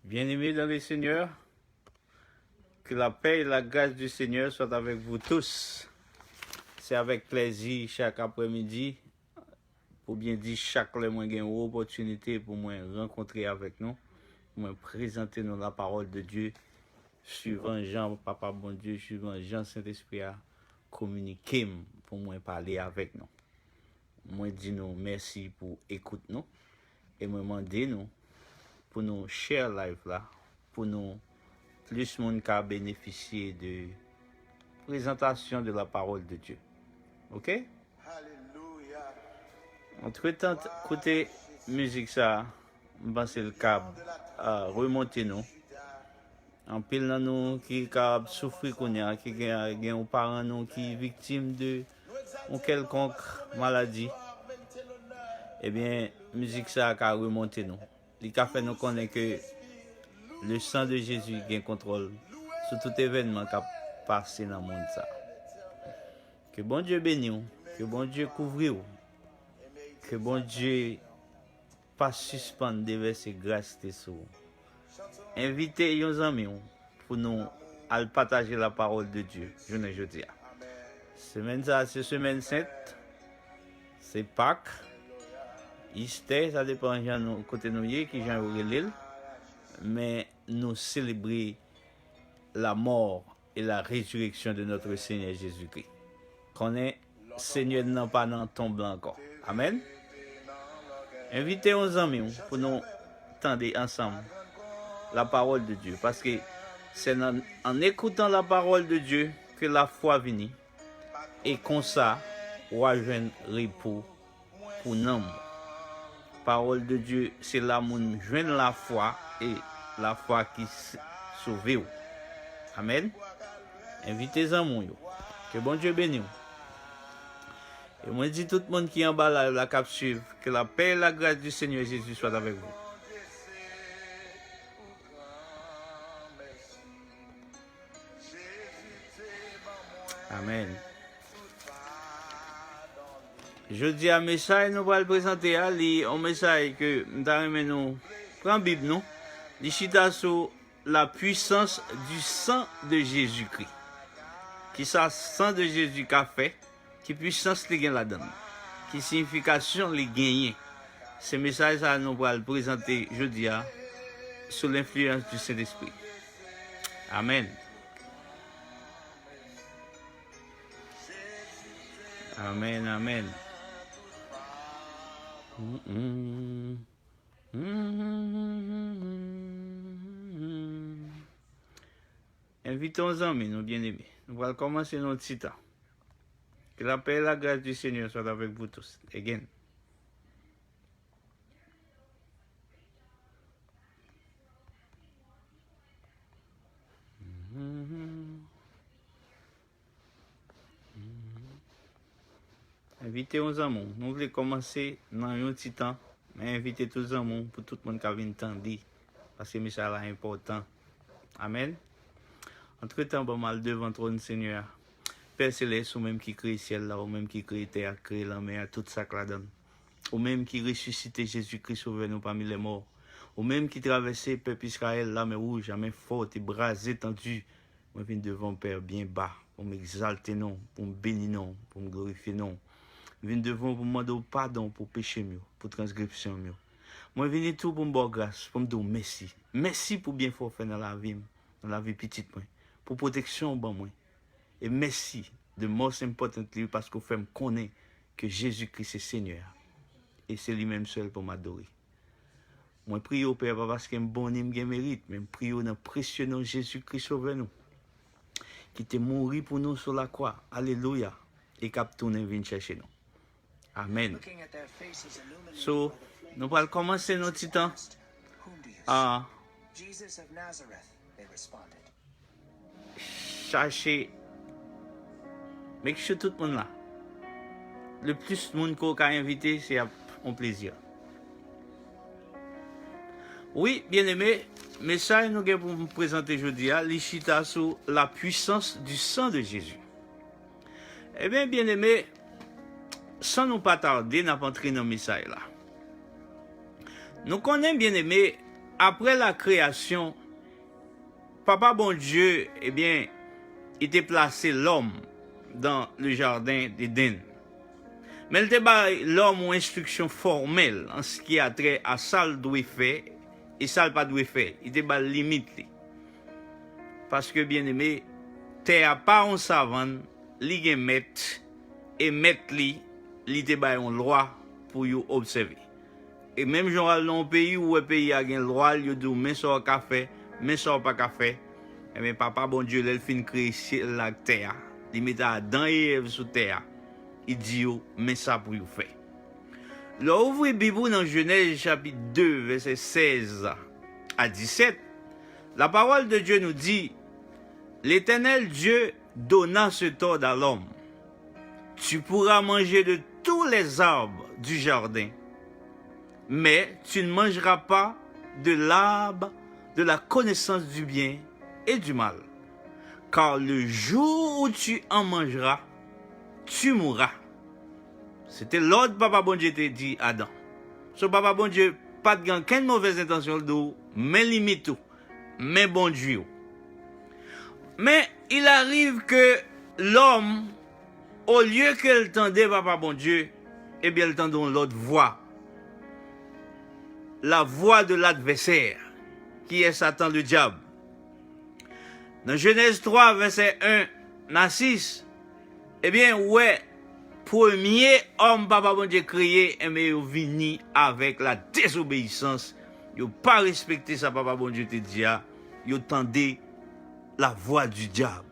Bien-aimés dans le Seigneur, que la paix et la grâce du Seigneur soient avec vous tous. C'est avec plaisir chaque après-midi, pour bien dire chaque fois moi j'ai une opportunité pour moi rencontrer avec nous, pour moi présenter nous la parole de Dieu, suivant Jean, Papa bon Dieu, suivant Jean Saint-Esprit à communiquer pour moi parler avec nous. Moi dis nous merci pour écouter nous et moi demander nous pour nous share live là, pour nous plus monde qui a bénéficié de présentation de la parole de Dieu. OK? Alléluia. Entre-temps, côté musique ça, je pense que le cap remonter nous. En pile dans nous qui a souffert qui a un parent nous qui est victime de une quelconque maladie. Eh bien, musique ça a remonté nous. Il a fait nous connaître que le sang de Jésus a contrôle sur tout événement qui a passé dans le monde. Ça. Que bon Dieu bénisse, que bon Dieu couvre, que bon Dieu pas suspendre déverser grâce sur vous. Invitez nos amis pour nous à partager la parole de Dieu. Je ne dis pas. Semaine ça, c'est semaine sainte, c'est Pâques, Easter, ça dépend de côté nous qui j'en l'île. Mais nous célébrons la mort et la résurrection de notre Seigneur Jésus-Christ. Qu'on est Seigneur n'a pas dans tombe encore. Amen. Invitez nos amis pour nous tendre ensemble la parole de Dieu. Parce que c'est en écoutant la parole de Dieu que la foi vient. Et comme ça, on va joindre repos pour nous. Parole de Dieu, c'est là où nous joignons la foi et la foi qui sauve. Amen. Invitez en mon. Que bon Dieu bénisse. Et moi, je dis tout le monde qui est en bas la cap suivre, que la paix et la grâce du Seigneur Jésus soient avec vous. Amen. Je dis un message, nous allons le présenter à un message que nous prenons Bible, nous. Il chita sur la puissance du sang de Jésus-Christ. Qui ça, sang de Jésus qu'a fait, qui puissance li gen là-dedans, qui signification li gagné. Ce message ça nous allons le présenter jeudi sous l'influence du Saint-Esprit. Amen. Amen, amen. Invitons nos amis, nos bien-aimés. Nous allons commencer notre cita. Que la paix et la grâce du Seigneur soient avec vous tous. Again. Invitez nos amis. Nous voulons commencer dans un petit temps. Mais invitez tous les amis pour tout le monde qui a vu entendre. Parce que c'est important. Amen. Entre-temps, bon mal devant trône Seigneur. Père Céleste, ou même qui crée ciel là, ou même qui crée terre, crée la mer, tout ça que la donne. Ou même qui ressuscite Jésus-Christ sauvé nous parmi les morts. Ou même qui traversait le peuple Israël, la mer rouge, la mer forte et bras étendus. Moi, je viens devant Père bien bas, pour m'exalter non, pour me bénir non, pour me glorifier non. Je viens devant pour me demander pardon pour péché mieux, pour transgression mieux. Moi, je viens tout pour me donner grâce, pour me dire merci. Merci pour bien faire dans la vie petite, moi. Pour protection, bon, moi. Et merci, the most importantly, parce que vous faites me connaître que Jésus-Christ est Seigneur. Et c'est lui-même seul pour m'adorer. Moi, prie au Père, pas parce qu'il est bon, il mérite, mais je prie dans le précieux nom de Jésus-Christ sauve nous. Qui t'est mort pour nous sur la croix. Alléluia. Et qui a tourné vient chercher nous. Amen. So, nous allons commencer notre petit temps. Chercher. Make sure tout le monde là. Le plus de monde qu'on a invité, c'est un plaisir. Oui, bien aimé, message nous avons pour vous présenter aujourd'hui, l'Ichita sur la puissance du sang de Jésus. Eh bien, bien aimé, sans nous pas tarder, nous allons entrer dans le message là. Nous connaissons bien aimé après la création, Papa bon Dieu, eh bien, il était placé l'homme dans le jardin d'Éden. Mais il était l'homme une instruction formelle en ce qui a trait à ça le doit faire et ça le pas doit faire. Il était limite. Parce que bien aimé, terre pas en savane, li gen maître et maître li était un loi pour you observer. Et même genre dans un pays où le pays a un loi, il dit mais ça pas fait, mais ça pas fait. Et bien papa bon Dieu, il fin créer la terre. Il met Adam et Ève sur terre. Il dit mais ça pour you faire. Là ouvrez Bible dans Genèse chapitre 2 verset 16 à 17. La parole de Dieu nous dit: l'Éternel Dieu donna cet ordre à l'homme: tu pourras manger de tous les arbres du jardin, mais tu ne mangeras pas de l'arbre de la connaissance du bien et du mal, car le jour où tu en mangeras, tu mourras. C'était l'ordre papa bon Dieu te dit à Adam. So papa bon Dieu pas de aucune mauvaise intention de mais limite tout, mais bon Dieu. Mais il arrive que l'homme, au lieu qu'elle tendait papa bon Dieu, eh bien elle tendait l'autre voix. La voix de l'adversaire, qui est Satan le diable. Dans Genèse 3, verset 1 à 6, eh bien, ouais, premier homme papa bon Dieu créé, eh bien, il vini avec la désobéissance. Il n'a pas respecté ça, papa bon Dieu te dit, il tendait la voix du diable.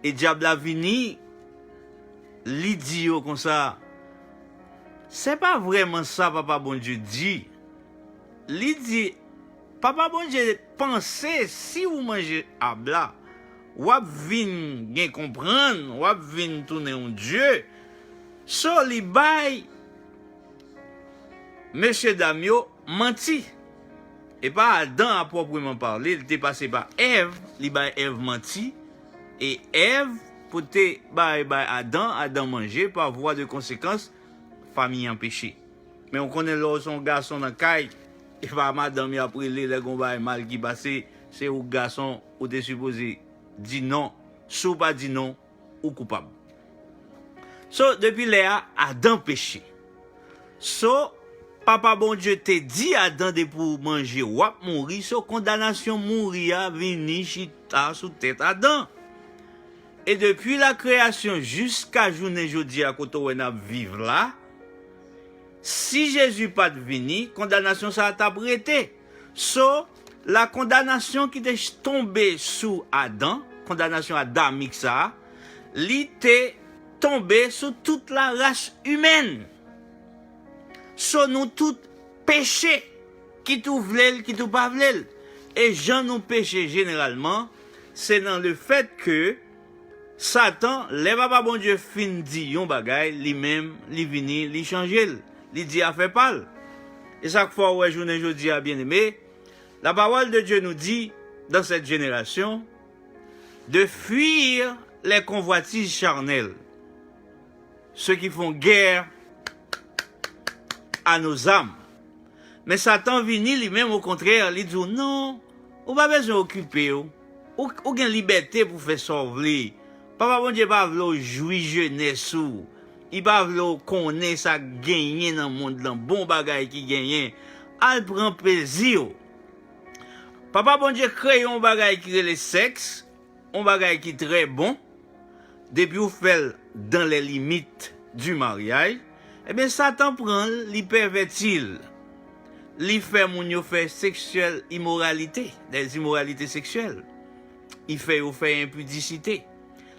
Et le diable a venu, il dit comme ça, c'est pas vraiment ça, papa bon Dieu dit. Il dit, papa bon Dieu pensez, si vous mangez à bla, ou vin bien comprendre, ou vin tourner en Dieu, so li bay, Monsieur Damio menti. Et pas Adam à proprement parler, il était passé par Ève, li bay Ève menti, et Ève, pour te bay Adam manger, par voie de conséquence, famille en péché. Mais on connaît là son garçon dans caille, et pas madame après les gars mal qui passé, c'est au garçon ou t'es supposé dire non, sous pas dit non, ou coupable. So, depuis là, Adam péché. So, papa bon Dieu te dit Adam de pour manger ou mourir, so condamnation mourir vini chita sous tête Adam. Et depuis la création jusqu'à journée jeudi à côté où on vivre là, si Jésus pas venu, condamnation ça t'a prêté. So, la condamnation qui est tombée sous Adam, condamnation adamique ça, l'était tombée sur toute la race humaine. So nous tout péché, qui tout vlel, qui tout pas vlel. Et gens nous péché généralement, c'est dans le fait que Satan, les papa bon Dieu fin dit yon bagay, lui-même, li vini, li changer, li dit a fait pal. Et chaque fois où journée jeudi a bien aimé, la parole de Dieu nous dit, dans cette génération, de fuir les convoitises charnelles, ceux qui font guerre à nos âmes. Mais Satan vini lui-même au contraire, il dit non, ou pas besoin d'occuper, ou gain liberté pour faire sauver. Papa bon Dieu pas vouloir jouir jeunesse ou, il pas vouloir connaître ça gagner dans le monde, dans bon bagay qui gagne, al prend plaisir. Papa bon Dieu crée un bagay qui est le sexe, un bagay qui est très bon, depuis vous fait dans les limites du mariage, eh bien Satan prend, il pervertit, il fait mon yo fait sexuelle immoralité, des immoralités sexuelles. Il fait impudicité.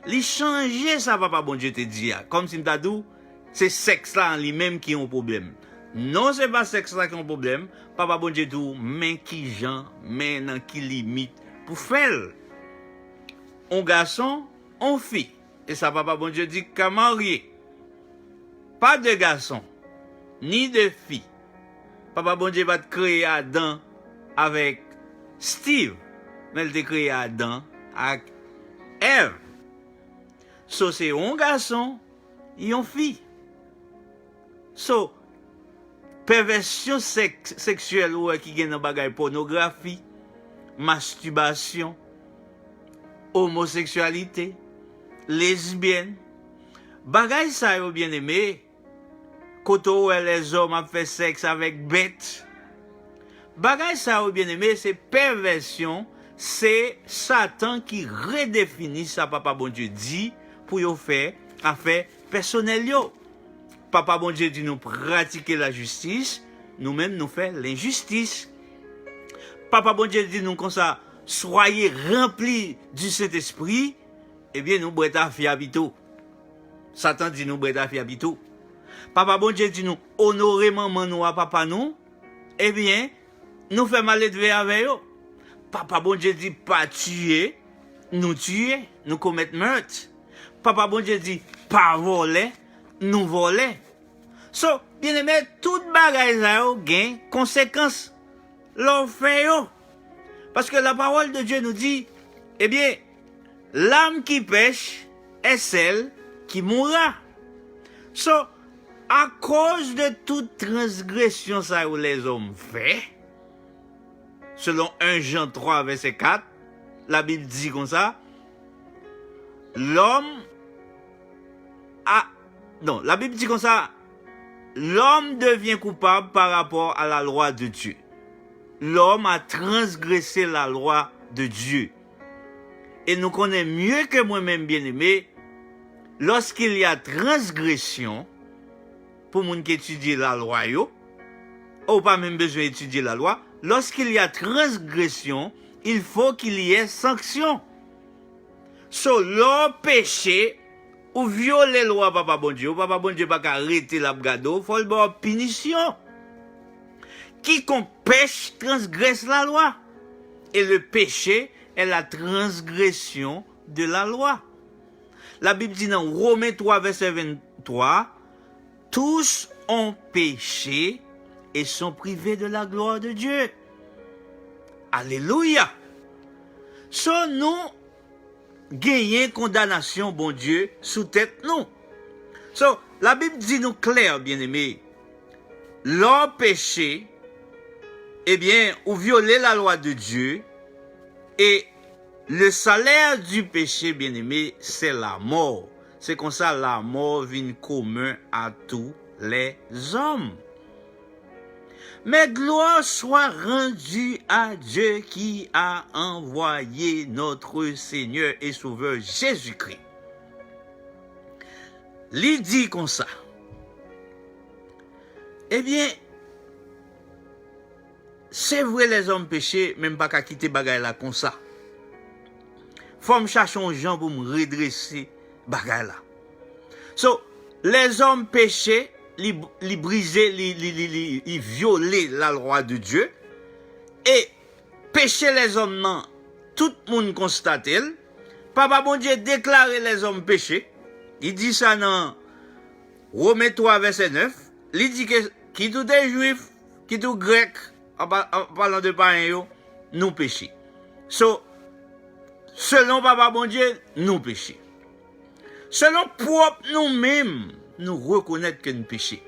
Il change ça papa bon Dieu te dit comme si m'ta dit c'est sexe là en lui-même qui a un problème. Non, c'est pas sexe là qui a un problème. Papa bon Dieu dit mais qui gens, mais dans qui limite pour faire. Un garçon, une fille. Et ça papa bon Dieu dit qu'à marier. Pas de garçon, ni de fille. Papa bon Dieu va te créer Adam avec Steve. Mais il te créé Adam avec Ève. So c'est un garçon et une fille. So, perversion sexuelle ou qui gen dans bagay pornographie, masturbation, homosexualité, lesbienne. Bagay ça yo bien aimé. Koto où les hommes ont fait sexe avec bêtes. Bagay ça yo bien aimé, c'est perversion, c'est Satan qui redéfinit ça papa bon Dieu dit pour yo faire affaire personnelle yo. Papa bon Dieu dit nous pratiquer la justice, nous-mêmes nous faire l'injustice. Papa bon Dieu dit nous comme ça, soyez remplis du Saint-Esprit, eh bien nous breta fiabito. Satan dit nous breta fiabito. Papa bon Dieu dit nous honorer maman nous à papa nous, eh bien nous fait mal élever avec eux. Papa bon Dieu dit pas tuer, nous commettre meurtre. Papa bon Dieu dit pas voler, nous voler. So, bien aimé, tout bagay ça yo gen conséquences. L'on fait yo. Parce que la parole de Dieu nous dit, eh bien, l'âme qui pêche est celle qui mourra. So, à cause de toute transgression ça où les hommes fait, selon 1 Jean 3 verset 4, la Bible dit comme ça, l'homme la Bible dit comme ça, l'homme devient coupable par rapport à la loi de Dieu. L'homme a transgressé la loi de Dieu. Et nous connaissons mieux que moi-même, bien-aimé, lorsqu'il y a transgression, pour moun qui étudie la loi, ou pas même besoin d'étudier la loi, lorsqu'il y a transgression, il faut qu'il y ait sanction. So, l'homme péché, ou violer la loi papa bon Dieu pas arrêter la gado, faut le bon punition. Quiconque pêche transgresse la loi. Et le péché est la transgression de la loi. La Bible dit dans Romains 3 verset 23, tous ont péché et sont privés de la gloire de Dieu. Alléluia. So nous gagner condamnation, bon Dieu, sous tête nous. So, la Bible dit nous clair, bien aimé, leur péché, eh bien, ou violer la loi de Dieu, et le salaire du péché, bien aimé, c'est la mort. C'est comme ça, la mort vient commun à tous les hommes. Mais gloire soit rendue à Dieu qui a envoyé notre Seigneur et Sauveur Jésus-Christ. Il dit comme ça. Eh bien, c'est vrai les hommes péchés, même pas qu'à quitter bagay là comme ça. Faut me chercher un gens pour me redresser bagay là. So, les hommes péchés, li briser, li violer la loi de Dieu, et pécher les hommes, non, tout le monde constate. Papa bon Dieu déclarer les hommes péchés. Il dit ça dans Romains 3 verset 9. Il dit que qui tout est juif, qui tout grec, en parlant de païens, nous péchons. So, selon Papa bon Dieu, nous péchons. Selon propre nous-mêmes, nous reconnaître que nous péchons.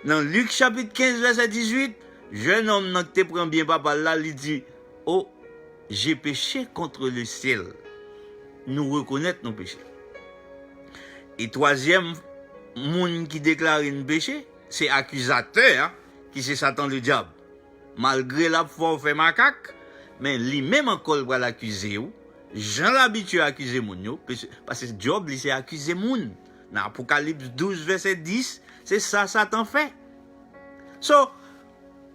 Dans Luc chapitre 15 verset 18, jeune homme n'a te prend bien papa là, il dit, oh, j'ai péché contre le ciel. Nous reconnaître nos péchés. Et troisième monde qui déclare un péché, c'est accusateur, qui c'est Satan le diable. Malgré la foi fait macaque, mais lui-même encore va l'accuser. Jean l'habitué à accuser moun, parce que Job, lui, c'est accuser moun. Dans Apocalypse 12, verset 10, c'est ça Satan fait. So,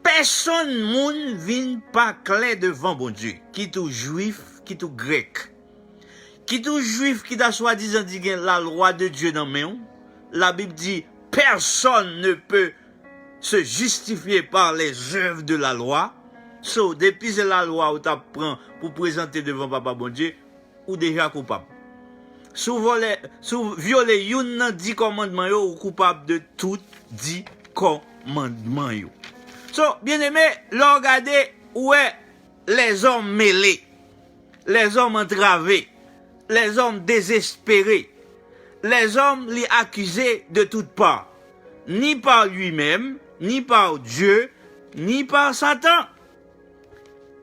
personne moun vient pas clair devant bon Dieu, qui tout juif, qui tout grec. Qui tout juif qui t'a soi-disant dit la loi de Dieu dans main, la Bible dit personne ne peut se justifier par les œuvres de la loi. So, depuis c'est la loi où t'apprends pour présenter devant Papa bon Dieu, ou déjà coupable. Sous violer yon 10 commandements yo, ou coupable de tout 10 commandements yo. So, bien aimé, regardez où est les hommes mêlés, les hommes entravés, les hommes désespérés, les hommes les accusés de toutes parts, ni par lui-même, ni par Dieu, ni par Satan.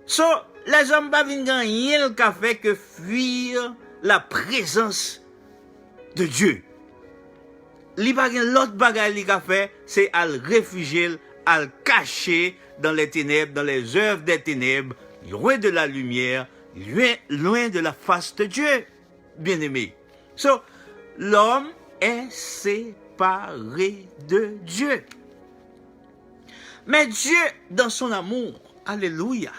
So, les hommes pas viennent gagner le café que fuir la présence de Dieu. Li pa gen l'autre bagay li ka fait, c'est à le réfugier, à le cacher dans les ténèbres, dans les œuvres des ténèbres, loin de la lumière, loin de la face de Dieu, bien-aimé. So, l'homme est séparé de Dieu. Mais Dieu, dans son amour, alléluia,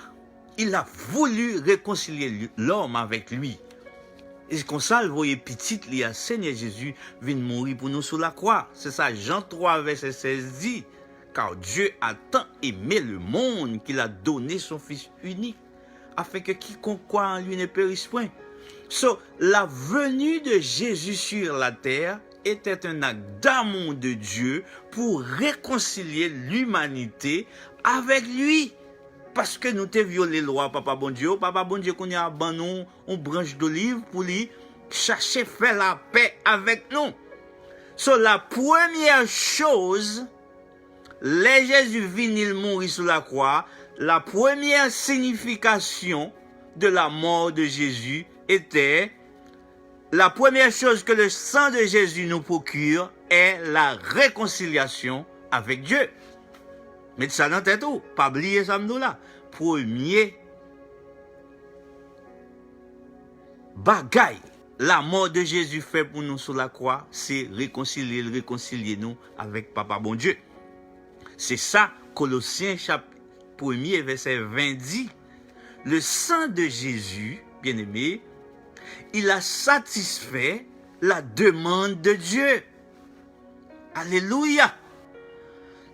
il a voulu réconcilier l'homme avec lui. Et c'est comme ça, vous voyez, petit, il y a Seigneur Jésus vient mourir pour nous sur la croix. C'est ça, Jean 3, verset 16 dit, car Dieu a tant aimé le monde qu'il a donné son Fils unique, afin que quiconque croit en lui ne périsse point. So, la venue de Jésus sur la terre était un acte d'amour de Dieu pour réconcilier l'humanité avec lui. Parce que nous t'ai violé loi, papa bon Dieu qu'on a abandonné une branche d'olive pour lui chercher faire la paix avec nous. So, la première chose, les Jésus vient mourir sur la croix, la première signification de la mort de Jésus était, la première chose que le sang de Jésus nous procure est la réconciliation avec Dieu. Mettez ça dans la tête, pas oublier ça là. Premier bagaille, la mort de Jésus fait pour nous sur la croix, c'est réconcilier nous avec Papa bon Dieu. C'est ça, Colossiens chapitre 1er, verset 20 dit, le sang de Jésus, bien-aimé, il a satisfait la demande de Dieu. Alléluia.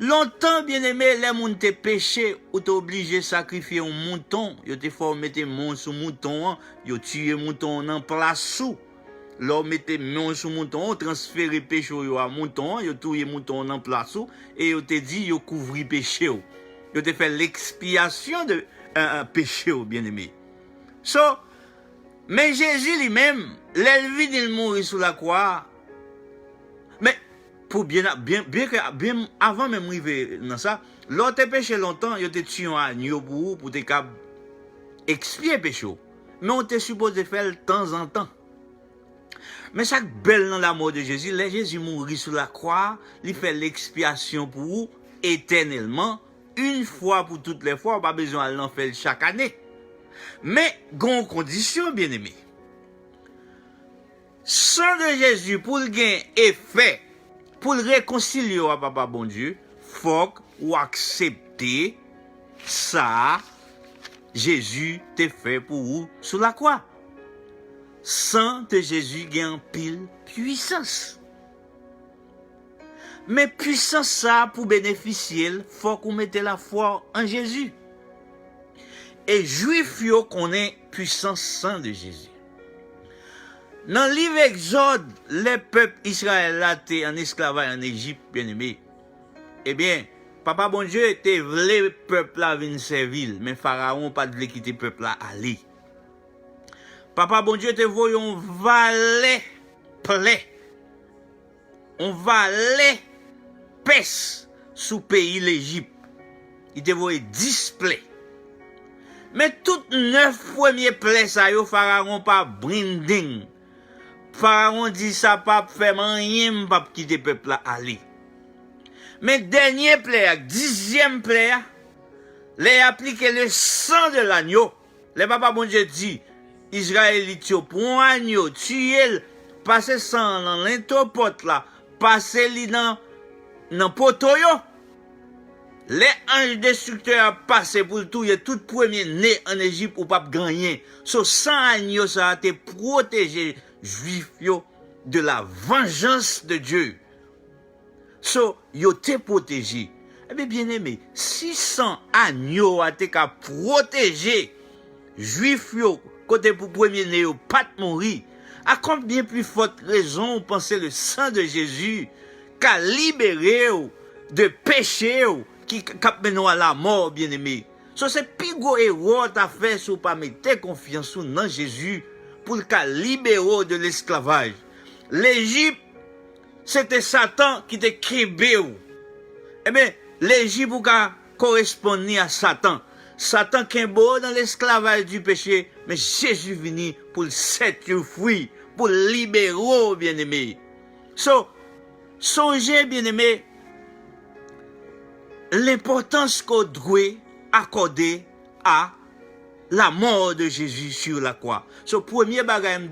Longtemps, bien-aimé, les gens te péché ou t'es obligé de sacrifier un mouton. Yo te faut mettre mon sur mouton, yo tuer mouton en place sous. Là, mettez mon sur mouton, transférer péché yo à mouton, yo tuer mouton en place sous et yo te dit yo couvrir péché yo. Yo te fait l'expiation de un péché bien-aimé. So, mais Jésus lui-même, l'élevé il mourit sur la croix. Mais pour bien avant même arriver dans ça, l'autre péché longtemps, il te tué un agneau pour te expier péché. Mais on te supposé faire de temps en temps. Mais chaque belle dans la mort de Jésus, les Jésus mourit sur la croix, il fait l'expiation pour vous éternellement, une fois pour toutes les fois, pas besoin de l'en faire chaque année. Mais, gon condition, bien aimé. Sang de Jésus, pour le gain effet, pour le réconcilier à Papa bon Dieu, faut ou accepter ça, Jésus t'a fait pour vous sur la croix. Sang de Jésus gagne pile puissance. Mais puissance ça, pour bénéficier, faut qu'on mette la foi en Jésus. Et juif yo connaît puissance sang de Jésus. Dans le livre Exode, les peuples israéliens étaient en esclavage en Égypte, bien aimé. Eh bien, Papa bon Dieu était voulu peuple là venir servir, mais Pharaon pas voulu quitter le peuple là aller. Papa bon Dieu te voyait un valet plaie. On valet peste sous pays l'Égypte. Il te voyait 10 plaies. Mais toutes 9 premiers plaies ça yo Pharaon pas brinding. Pharaon dit ça pas faire rien pas quitter peuple là aller. Mais dernier plaie, 10e plaie, les appliquer le sang de l'agneau. Le papa bon Dieu dit Israélite yo pour agneau tuer passer sang dans l'intopote là, passer li dans poteau yo. Les anges destructeurs passé pour tout, y tout premier né en Égypte ou pas gagner. So sang agneau ça a été protégé juif yo de la vengeance de Dieu. So yo te protégé. Eh bien aimé, si sang agneau a été protégé juif yo côté pour premier né yo pas mourir. À combien plus forte raison penser le sang de Jésus qu'a libéré de péché qui cap menou à la mort, bien-aimé. So c'est pigo erreur ta fait sous pas mettre confiance dans Jésus pour le libérer de l'esclavage. L'Égypte c'était Satan qui te crébé. Eh bien, l'Égypte ou correspond à Satan. Satan qui est beau dans l'esclavage du péché, mais Jésus venu pour le set free, pour le libérer, bien-aimé. Songez, bien-aimé, l'importance qu'on doit accorder à la mort de Jésus sur la croix. Premier bagage,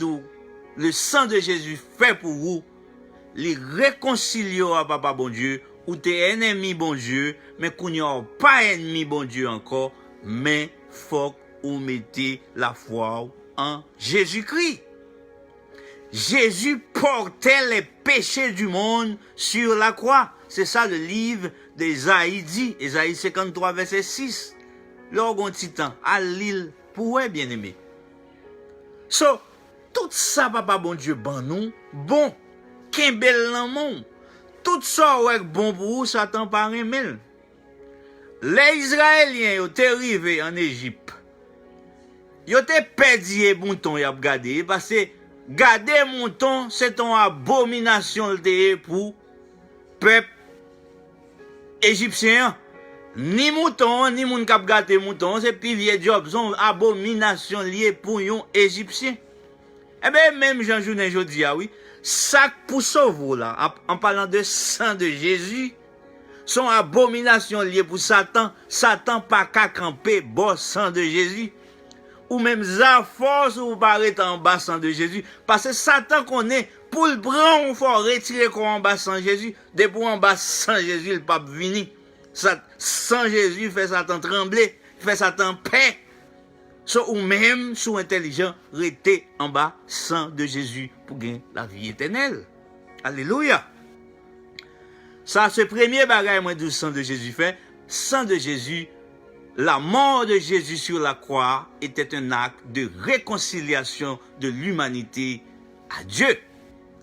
le sang de Jésus fait pour vous, les réconcilier à Papa bon Dieu, ou t'es ennemi bon Dieu, mais qu'on n'y a pas ennemi bon Dieu encore, mais faut ou mettez la foi en Jésus-Christ. Jésus portait les péchés du monde sur la croix. C'est ça le livre d'Ésaïe dit, Ésaïe 53 verset 6. L'orgon titan, à l'île, pour eux bien aimé. Tout ça, Papa bon Dieu, ban nous, bon, qu'un bel monde. Tout ça, ouais, bon pour vous, Satan par un mille. Les Israéliens, ils étaient arrivés en Égypte. Ils étaient perdu les moutons, ils ont gardé, parce que garder mouton, c'est une abomination pour peuple égyptien. Ni mouton, ni moun kap gâté mouton, c'est pilier job, son abomination liée pour un égyptien. Eh bien, même Jean-Jounet, je dis, oui, ça pour sauver là, en parlant de sang de Jésus, son abomination liée pour Satan, Satan pas qu'à camper, bon sang de Jésus. Ou même za force ou paraît en bas sang de Jésus. Parce que Satan connaît, pour le prendre, il faut retirer quoi en bas sang Jésus. Depuis en bas sang Jésus, le pape vini. Sans Jésus, fait Satan trembler, fait Satan paix. Ou même, sous intelligent, rester en bas sang de Jésus pour gagner la vie éternelle. Alléluia. Ça, ce premier bagage, moi, du sang de Jésus fait, sang de Jésus, la mort de Jésus sur la croix était un acte de réconciliation de l'humanité à Dieu.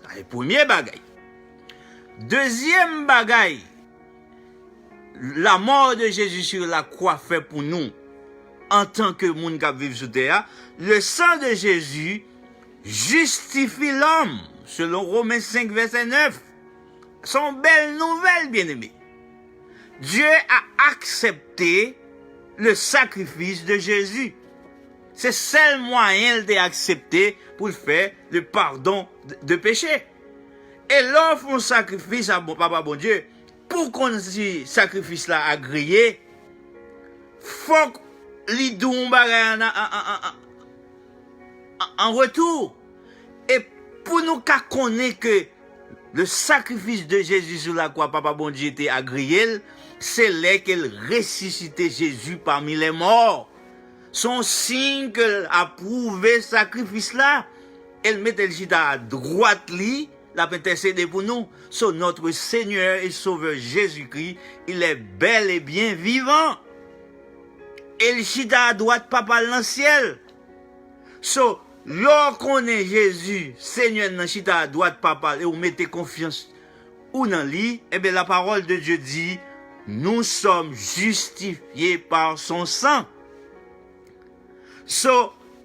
C'est le premier bagaille. Deuxième bagaille, la mort de Jésus sur la croix fait pour nous, en tant que monde qui vit sur terre, le sang de Jésus justifie l'homme, selon Romains 5, verset 9. Son belle nouvelle, bien-aimé. Dieu a accepté le sacrifice de Jésus. C'est le seul moyen d'accepter pour faire le pardon de péché. Et l'offre un sacrifice à Papa bon Dieu, pour qu'on ce sacrifice là agréé, faut qu'il donne en retour. Et pour nous connaître que le sacrifice de Jésus sur la croix, Papa bon Dieu était agréé, c'est là qu'elle ressuscitait Jésus parmi les morts. Son signe qu'elle a prouvé ce sacrifice-là, elle mettait le chita à droite, la intercédé pour nous. So, notre Seigneur et Sauveur Jésus-Christ, il est bel et bien vivant. Et le chita à droite, Papa dans le ciel. So, lorsqu'on est Jésus, Seigneur dans chita à droite, Papa, et vous mettez confiance ou dans lui, eh bien la parole de Dieu dit, nous sommes justifiés par son sang.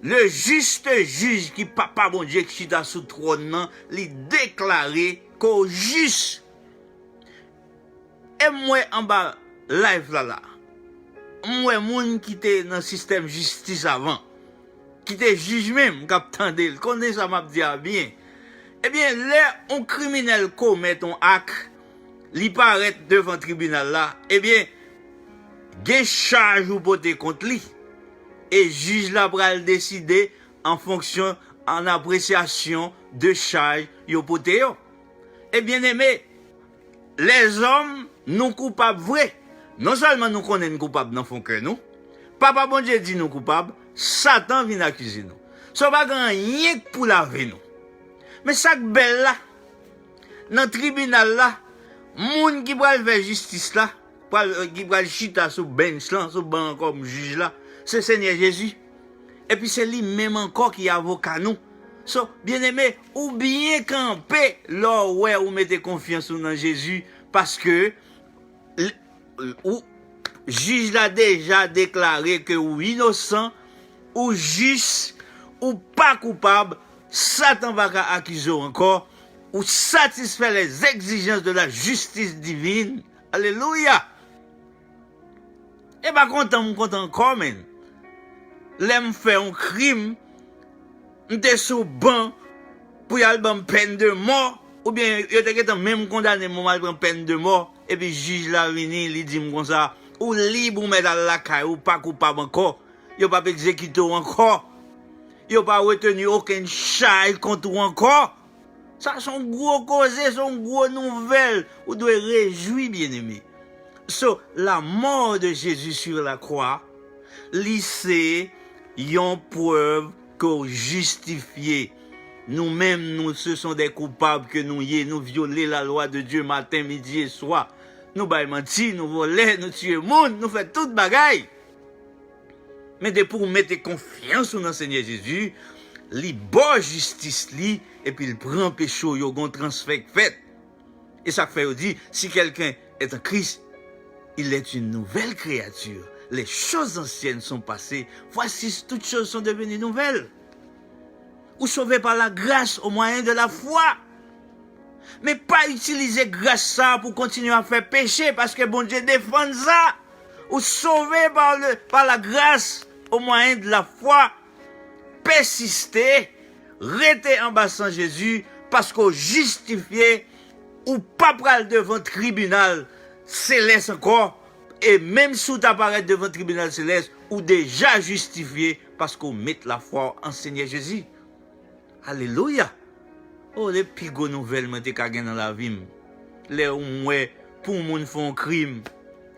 Le juste juge qui Papa bon Dieu qui est sous trône, lui déclaré qu'au juste. Et moi en bas live là. Moi moun qui était dans le système justice avant, qui était juge même, capitaine d'elle, connaît ça m'a dit bien. Eh bien là un criminel commet un acte, li paraît devant le tribunal là, eh bien, gen charge ou pote contre lui. Et juge la pral décider en fonction, en appréciation de charge yo pote yo. Et bien aimé, les hommes, nous coupables vrais. Non seulement nous connaissons coupables dans fond que nous, Papa bon Dieu dit nous coupables, Satan vient accuser nous. Ça va rien pour laver nous. Mais ça belle là, dans le tribunal là, moun qui va faire justice là, qui va chita sous bench là, sous banc comme juge là, c'est Seigneur Jésus. Et puis c'est lui-même encore qui est avocat nous. So, bien aimé, ou bien camper là où vous mettez confiance dans Jésus, parce que ou juge l'a déjà déclaré que ou innocent, ou juste, ou pas coupable, Satan va accuser encore, ou satisfaire les exigences de la justice divine. Alléluia. Et pas content encore, men. L'aime fait un crime, m'te sous ban, pour y aller ban peine de mort, ou bien, yo te même condamné, mon mal prend peine de mort, et puis juge la vini, li dit comme ça, ou libre ou mettre à la caille, ou pas coupable encore, yo pas exécuté encore, yo pas retenu aucun charge contre ou encore. Ça sont gros causés, sont gros nouvelles, ou doit réjouir, bien aimé. So, la mort de Jésus sur la croix, c'est une preuve qu'on justifié. Nous-mêmes, nous, ce sont des coupables que nous violer la loi de Dieu matin, midi et soir. Nous baillons menti, nous voler, nous tuer monde, nous faisons toute bagaille. Mais de pour mettre confiance dans le Seigneur Jésus, li bon justice li, et puis il prend péché, il y a un transfert fait. Et ça fait dit, si quelqu'un est en Christ, il est une nouvelle créature. Les choses anciennes sont passées. Voici, toutes choses sont devenues nouvelles. Ou sauvés par la grâce au moyen de la foi. Mais pas utiliser grâce ça pour continuer à faire péché parce que bon Dieu défend ça. Ou sauvés par la grâce au moyen de la foi. Persister, rester en bas sans Jésus parce qu'on justifié ou pas pral devant tribunal céleste encore, et même sous t'apparaître devant le tribunal céleste, ou déjà justifié parce qu'on met la foi en Seigneur Jésus. Alléluia. Oh, les plus grosses nouvelles que tu dans la vie. Les ouais, pour moun font un crime,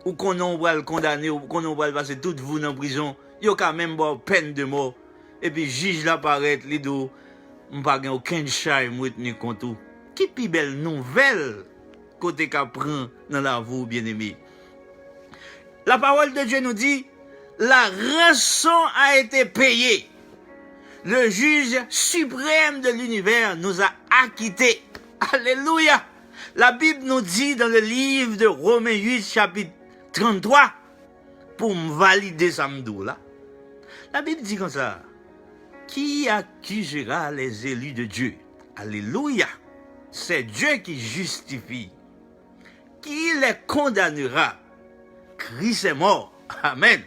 ou qu'on va le condamner, ou qu'on va le passer toute vous en prison, il y a quand même une peine de mort. Et puis, juge l'apparaît, les deux, on pas aucun charge, moi, ni contre tout. Qui plus belle nouvelle côté qu'a prend dans la vie, bien-aimé. La parole de Dieu nous dit, la rançon a été payée. Le juge suprême de l'univers nous a acquittés. Alléluia. La Bible nous dit dans le livre de Romains 8, chapitre 33, pour me valider ça là. La Bible dit comme ça, qui accusera les élus de Dieu? Alléluia. C'est Dieu qui justifie. Qui les condamnera? Christ est mort. Amen.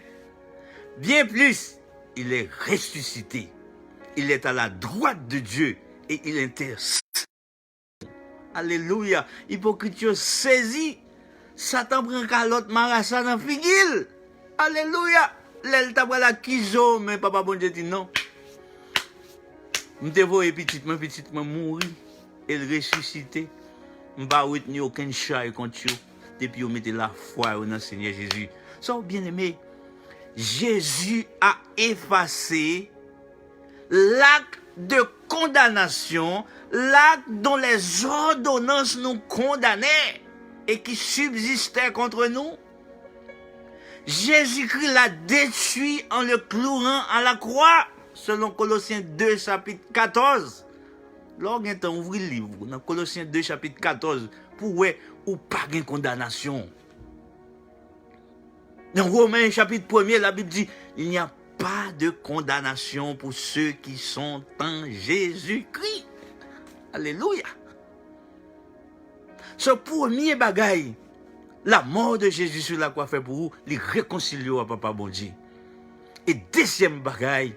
Bien plus, il est ressuscité. Il est à la droite de Dieu et il intercède. Alléluia. Hypocrite saisi. Satan prend calotte marassa dans figil. Alléluia. L'elle t'a pris la kizo, mais papa bon Dieu dit non. M'te voye petitement mourir et le ressusciter. M'pa retenir aucun charge contre vous. Depuis vous mettez la foi dans le Seigneur Jésus. So, bien aimé, Jésus a effacé l'acte de condamnation, l'acte dont les ordonnances nous condamnaient et qui subsistait contre nous. Jésus-Christ l'a détruit en le clouant à la croix, selon Colossiens 2, chapitre 14. Lorsqu'on a ouvert le livre, dans Colossiens 2, chapitre 14, pour ouais, ou pas de condamnation. Dans Romains, chapitre 1er, la Bible dit, il n'y a pas de condamnation pour ceux qui sont en Jésus-Christ. Alléluia. Ce premier bagaille, la mort de Jésus sur la croix fait pour vous, les réconcilier à Papa bon Dieu. Et deuxième bagaille,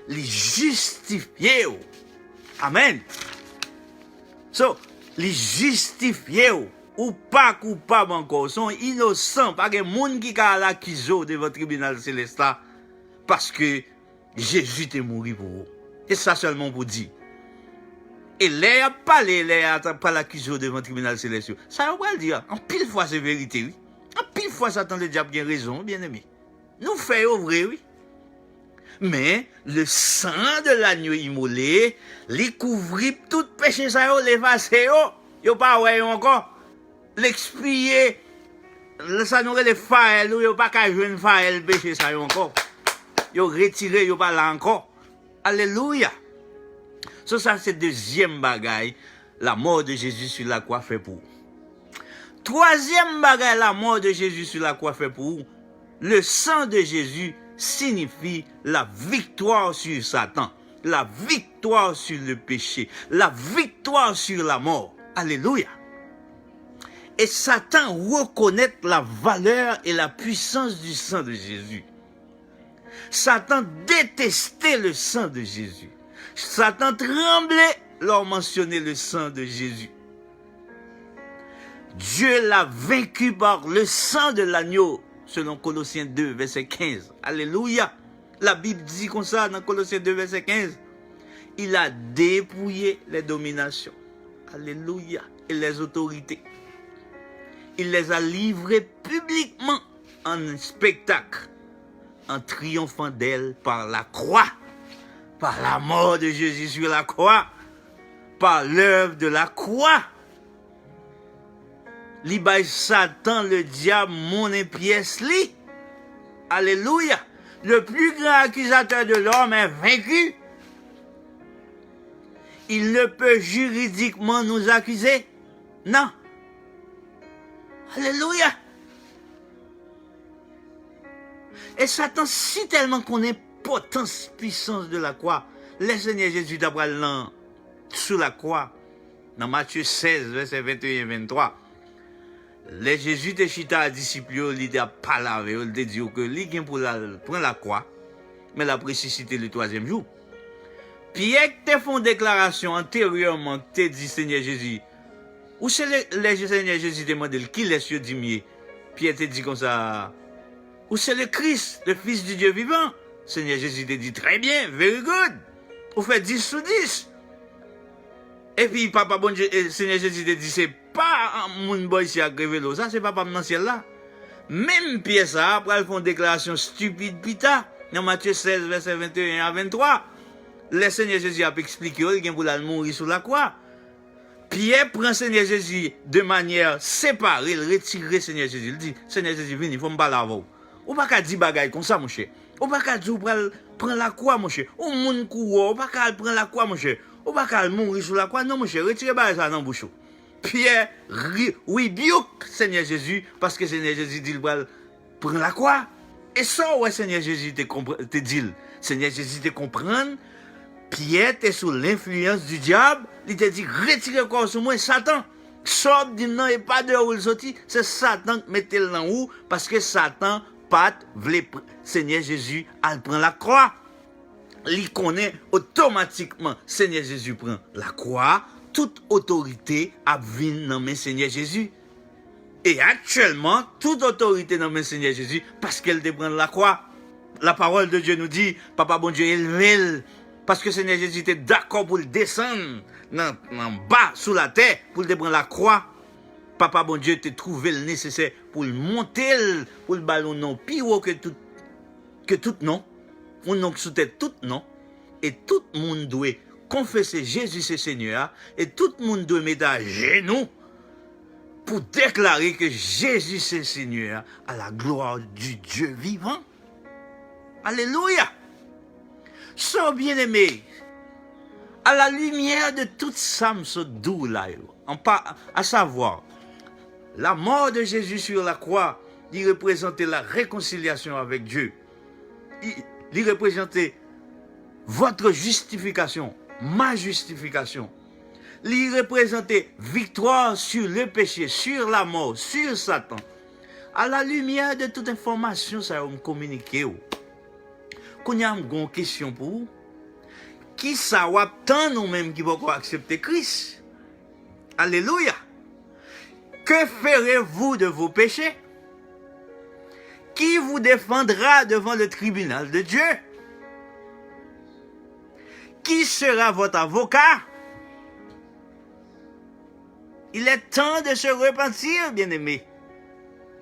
les justifier. Amen. So, les justifier ou pas coupable encore, sont innocents, pas de monde qui a l'accusé devant le tribunal céleste parce que Jésus est mort pour vous. Et ça seulement pour dire. Et les a parlé, les a pas l'accusé devant le tribunal céleste. Ça va le dire. En pile fois c'est vérité, oui. En pile fois Satan le diable bien raison, bien aimé. Nous faisons vrai, oui. Mais le sang de l'agneau immolé, les couvrit tout péché ça, l'effacer, yo pas ouais encore. L'expier, ça nous les failles, yo pas qu'à jouer une faille, péché ça encore. Yo retiré, yo pas là encore. Alléluia. Ça c'est deuxième bagaille, la mort de Jésus sur la croix fait pour. Troisième bagaille, la mort de Jésus sur la croix fait pour. Le sang de Jésus signifie la victoire sur Satan, la victoire sur le péché, la victoire sur la mort. Alléluia. Et Satan reconnaît la valeur et la puissance du sang de Jésus. Satan détestait le sang de Jésus. Satan tremblait lorsqu'on mentionnait le sang de Jésus. Dieu l'a vaincu par le sang de l'agneau, selon Colossiens 2, verset 15. Alléluia. La Bible dit comme ça dans Colossiens 2, verset 15. Il a dépouillé les dominations. Alléluia. Et les autorités. Il les a livrées publiquement en spectacle, en triomphant d'elles par la croix, par la mort de Jésus sur la croix, par l'œuvre de la croix. Li bay Satan, le diable, mon pièce li. Alléluia. Le plus grand accusateur de l'homme est vaincu. Il ne peut juridiquement nous accuser. Non. Alléluia. Et Satan, si tellement qu'on est potence, puissance de la croix, le Seigneur Jésus d'après l'an sous la croix, dans Matthieu 16, verset 21 et 23, les Jésus de chita à disciples, il a parlé, il a dit que lui vient pour prendre la croix, mais la ressuscité le troisième jour. Pierre te font déclaration antérieurement, te dit Seigneur Jésus, où c'est le Seigneur Jésus demande qui laisse Dieu dimier. Pierre te dit comme ça, où c'est le Christ, le Fils du Dieu vivant. Seigneur Jésus te dit très bien, very good. Vous faites 10 sur 10. Et puis papa bon Dieu, Seigneur Jésus te dit c'est pas mon boy ici à révéler ça, c'est papa dans le ciel là. Même Pierre ça, après ils font une déclaration stupide pita, dans Matthieu 16, verset 21 à 23. Le Seigneur Jésus a expliqué qu'il vient pour mourir sur la croix. Pierre prend Seigneur Jésus de manière séparée, il retire Seigneur Jésus. Il dit, Seigneur Jésus, viens, il faut me parler avant. Ou pas qu'à dire bagaille comme ça, mon cher. Ou pas qu'à dire, prendre la croix, mon cher. Ou moun courant, ou pas qu'à prendre la croix, mon cher. Ou pas qu'à mourir sur la croix, non, mon cher. Retirez ça dans le bouchon. Pierre rebuke Seigneur Jésus, parce que Seigneur Jésus dit, il va prendre la croix. Et ça, ouais, Seigneur Jésus te dit. Seigneur Jésus te comprend. Pierre était sous l'influence du diable. Il te dit, retirez corps sur moi, Satan. Sort dit non, et pas de où il sortit. C'est Satan qui mettait le où, parce que Satan, pas voulait Seigneur Jésus, elle prend la croix. Il connaît automatiquement, Seigneur Jésus prend la croix. Toute autorité a vu dans le Seigneur Jésus. Et actuellement, toute autorité dans le Seigneur Jésus, parce qu'elle te prend la croix. La parole de Dieu nous dit, Papa bon Dieu, élevé. Parce que Seigneur Jésus était d'accord pour le descendre en bas, sous la terre, pour le prendre la croix. Papa, bon Dieu, te trouvé le nécessaire pour le monter, pour le ballon non pire que tout non. On nom sous tête tout non. Et tout le monde doit confesser Jésus c'est Seigneur. Et tout le monde doit mettre à genoux pour déclarer que Jésus c'est Seigneur à la gloire du Dieu vivant. Alléluia. So bien-aimé, à la lumière de tout ça, ce doux là, à savoir, la mort de Jésus sur la croix, il représentait la réconciliation avec Dieu. Il représentait votre justification, ma justification. Il représentait victoire sur le péché, sur la mort, sur Satan. À la lumière de toute information, ça va me communiquer. Qu'on y a une question pour vous. Qui ça va tant nous-mêmes qui vont accepter Christ? Alléluia. Que ferez-vous de vos péchés? Qui vous défendra devant le tribunal de Dieu? Qui sera votre avocat? Il est temps de se repentir, bien-aimés.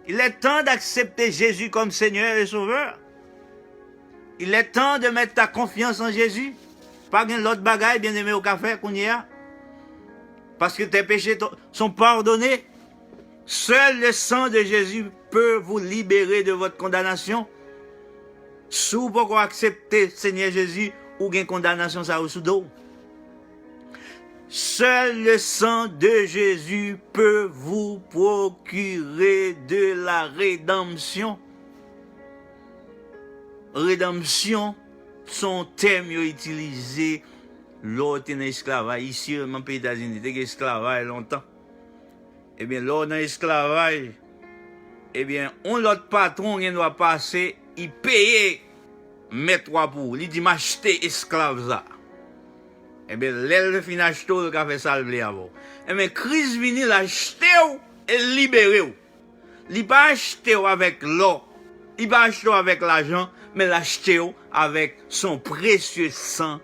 Il est temps d'accepter Jésus comme Seigneur et Sauveur. Il est temps de mettre ta confiance en Jésus. Pas qu'un l'autre bagaille, bien-aimé, au café qu'on y a. Parce que tes péchés sont pardonnés. Seul le sang de Jésus peut vous libérer de votre condamnation. Si vous pouvez accepter Seigneur Jésus, ou une condamnation, ça au sous-dos. Seul le sang de Jésus peut vous procurer de la rédemption. Rédemption, son terme eh bien, là, dans l'esclavage, eh bien, on l'autre patron, il doit passer, il paye, mettre pour, il dit, m'acheter esclave ça. Eh bien, l'elle fin acheter, il a fait ça le avant. Eh bien, Christ vini l'acheter et libérer. Il pas acheter avec l'or, il pas acheter avec l'argent, mais l'acheter avec son précieux sang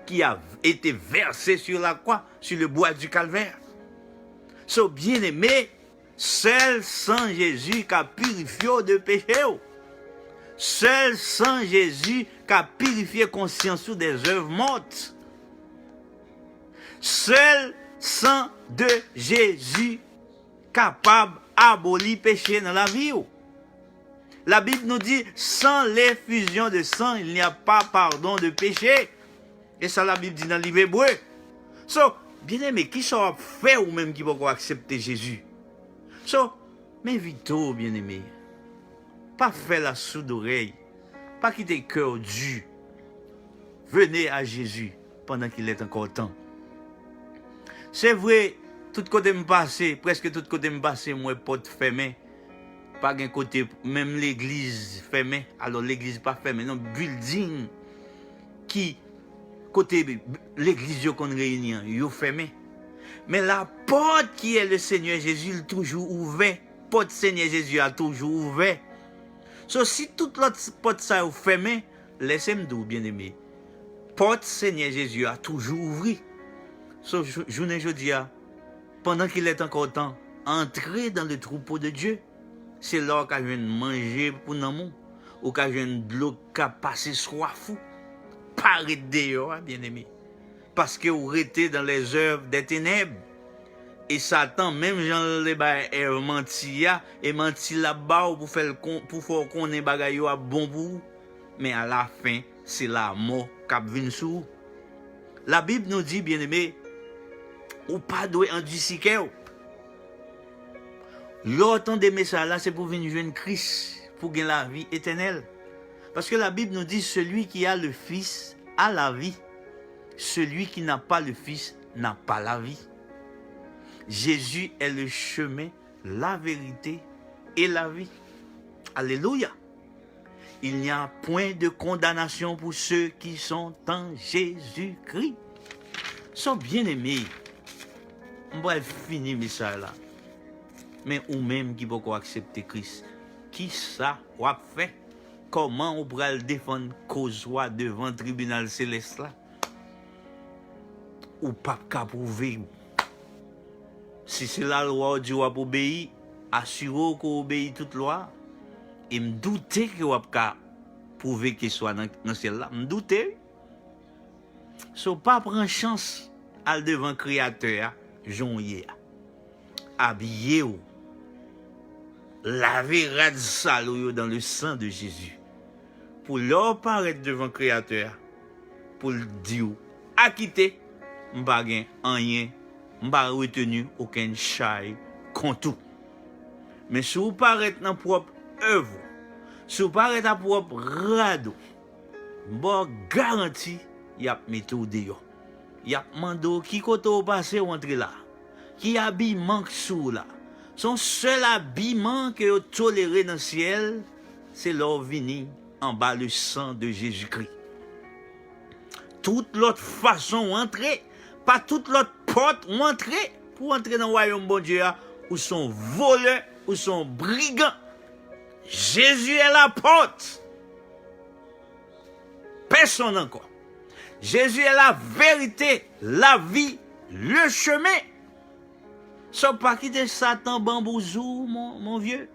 qui a été versé sur la croix, sur le bois du calvaire. So, bien aimé, seul sang Jésus qui a purifié de péché. Seul sang Jésus qui a purifié conscience des œuvres mortes. Seul sang de Jésus capable d'abolir péché dans la vie. La Bible nous dit, sans l'effusion de sang, il n'y a pas pardon de péché. Et ça, la Bible dit dans le livre hébreu. So, bien aimé, qui sera fait ou même qui va accepter Jésus? So, m'invite-toi, bien aimé. Pas faire la sourde oreille. Pas quitter le cœur dur. Venez à Jésus pendant qu'il est encore temps. C'est vrai, tout côté me passer, presque tout côté me passer, moi, porte fermée. Pas un côté, même l'église fermée. Alors l'église pas fermée, non, building qui, côté l'église qu'on réunit, yo fermé. Mais la porte qui est le Seigneur Jésus, il est toujours ouvert. Porte Seigneur Jésus a toujours ouvert. So, si toute l'autre porte ça est fermée, laissez-moi dire, bien aimé. Porte Seigneur Jésus a toujours ouvert. So, journée jeudi, pendant qu'il est encore temps, entrez dans le troupeau de Dieu. C'est là qu'on vient manger pour nous, ou qu'on vient de l'eau qui a passé soif. Parez dehors, bien aimé. Parce que vous êtes dans les œuvres des ténèbres. Et Satan, même Jean le est menti, et menti là-bas pour faire qu'on ait bagaille à bon bout. Mais à la fin, c'est la mort qui vient sur. La Bible nous dit, bien aimé, ou pas doit en disciquer. L'autant des messages là, c'est pour venir joindre Christ, pour gagner la vie éternelle. Parce que la Bible nous dit, celui qui a le Fils a la vie. Celui qui n'a pas le Fils n'a pas la vie. Jésus est le chemin, la vérité et la vie. Alléluia. Il n'y a point de condamnation pour ceux qui sont en Jésus-Christ. Sont bien-aimés. On va finir le message là. Mais ou même qui peut accepter Christ. Qui ça va faire? Comment on pourra le défendre cause devant le tribunal céleste là? Ou pas qu'à prouver. Si c'est la loi Dieu va obéir, assurez qu'on obéit toute loi. Et me douter que vous pas prouver qu'il soit dans le ciel là. Me douter. So pas prendre chance à devant créateur, jonyer. Habillez-vous. Lavez rad sale dans le sang de Jésus. Pour leur paraître devant créateur, pour le dire, acquitté, m'pa gen rien, m'pa retenu aucun chai contre tout. Mais si vous paraître dans propre œuvre, si vous paraître dans propre radeau, bon garantie, y a mis tout dehors. Y a mando qui côté au passé ou entrer là. Qui habille manque sous là. Son seul habillement que vous tolérez dans le ciel, c'est leur venir en bas le sang de Jésus-Christ. Toute l'autre façon d'entrer, pas toute l'autre porte d'entrer, pour entrer dans le royaume de Dieu, où sont voleurs, où sont brigands. Jésus est la porte. Personne encore. Jésus est la vérité, la vie, le chemin. Sans pas quitter Satan bambouzou, mon vieux.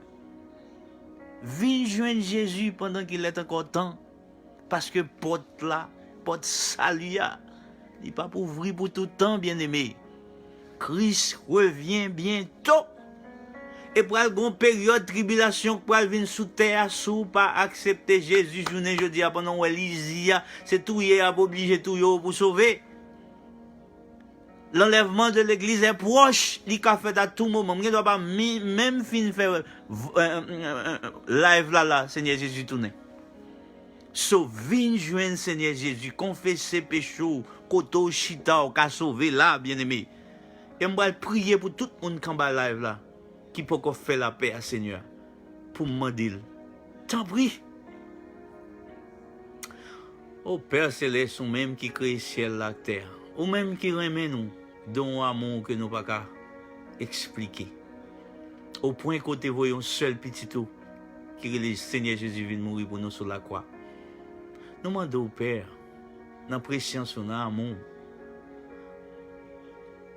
Viens joindre Jésus pendant qu'il est encore temps. Parce que porte là, porte salut, il n'est pas pour ouvrir pour tout le temps, bien-aimé. Christ revient bientôt. Et pour une période de tribulation, pour venir sous terre, sous pas accepter Jésus, je dis pendant Élisée, c'est tout, il a obligé tout pour sauver. L'enlèvement de l'église est proche, il a fait à tout moment. Il ne doit pas même fin faire live là, Seigneur Jésus tourné. Sauvez, joindre Seigneur Jésus, confessez péché, koto chita, ou ka sauver là, bien aimé. Et je vais prier pour tout le monde qui est live là. qui peut faire la paix à Seigneur pour me demander. T'en prie. Ô Père Céleste, ou même qui crée ciel la terre, ou même qui remet nous, don amour que nous pas qu'à expliquer. Au point qu'on voyons seul petit tout, qui est le Seigneur Jésus vient mourir pour nous sur la croix. Nous demandons au Père, dans préscience ou dans amour,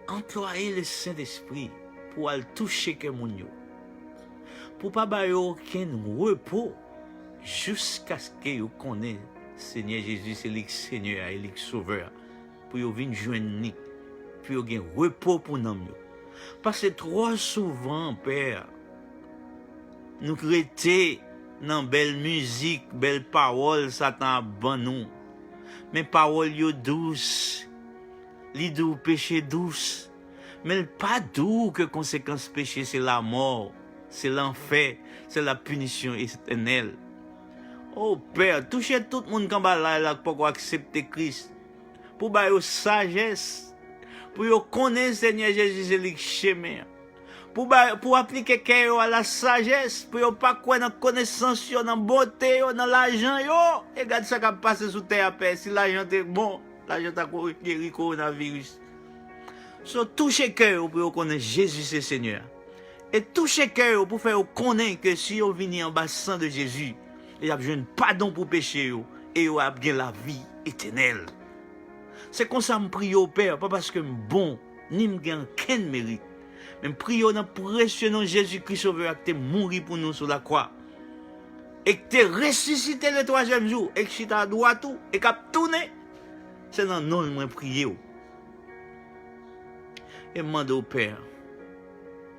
employer le Saint-Esprit pour aller toucher que mon yo. Pour pas bailler aucun repos jusqu'à ce que vous connaissez Seigneur Jésus, c'est le Seigneur et le Sauveur. Pour vous venir joindre nous, pour vous gagner repos pour nous. Parce que trop souvent, Père, nous créons dans belle musique, belle parole, Satan ban nous. Mais parole yo douce, li doux péché douce. Mais pas doux que conséquence péché, c'est la mort, c'est l'enfer, c'est la punition éternelle. Oh Père, touchez tout le monde qui est là pour accepter Christ. Pour bailler sagesse. Pour connaître Seigneur Jésus, c'est le chemin. Pour appliquer cœur à la sagesse. Pour pas quoi dans la connaissance, dans la beauté, dans l'argent. Et regarde ça qui passe sous terre. Si l'argent est bon, l'argent a guéri le coronavirus. So, touchez cœur pour connaître Jésus, c'est Seigneur. Et touchez cœur pour faire connaître que si on vient en bas sang de Jésus, il y a besoin de pardon pour péché et il y a bien la vie éternelle. C'est comme ça que je prie au Père, pas parce que je suis bon, ni je n'ai aucun mérite. Mais je prie dans le précieux nom de Jésus-Christ Sauveur qui est mort pour nous sur la croix. Et que tu es ressuscité le troisième jour, et que tu as droit tout, et que tu as tourné. C'est dans le nom que je prie. Et je demande au Père,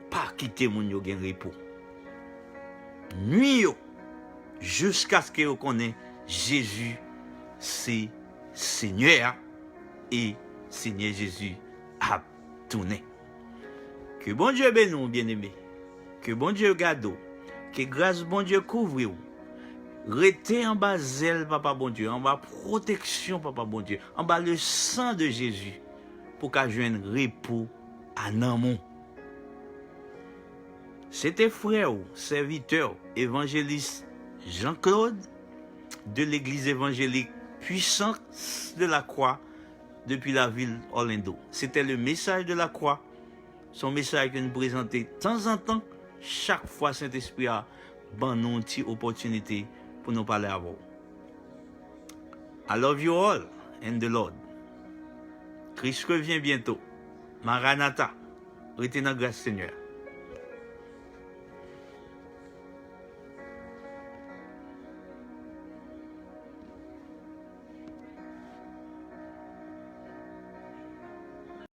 pas quitter mon yo gen repos. Nuit jusqu'à ce que vous connaissez Jésus, c'est Seigneur et Seigneur Jésus a tourné. Que bon Dieu bénisse, bien-aimé. Que bon Dieu garde. Que grâce bon Dieu couvre vous. Restez en bas zèle, papa bon Dieu. En bas protection, papa bon Dieu. En bas le sang de Jésus. Pour qu'à joindre repos à Namon. C'était frère, serviteur, évangéliste Jean-Claude de l'église évangélique puissante de la croix depuis la ville Orlando. C'était le message de la croix, son message que nous présentons de temps en temps, chaque fois Saint-Esprit a une petite opportunité pour nous parler à vous. I love you all in the Lord. Christ revient bientôt. Maranatha. Restez dans la grâce Seigneur.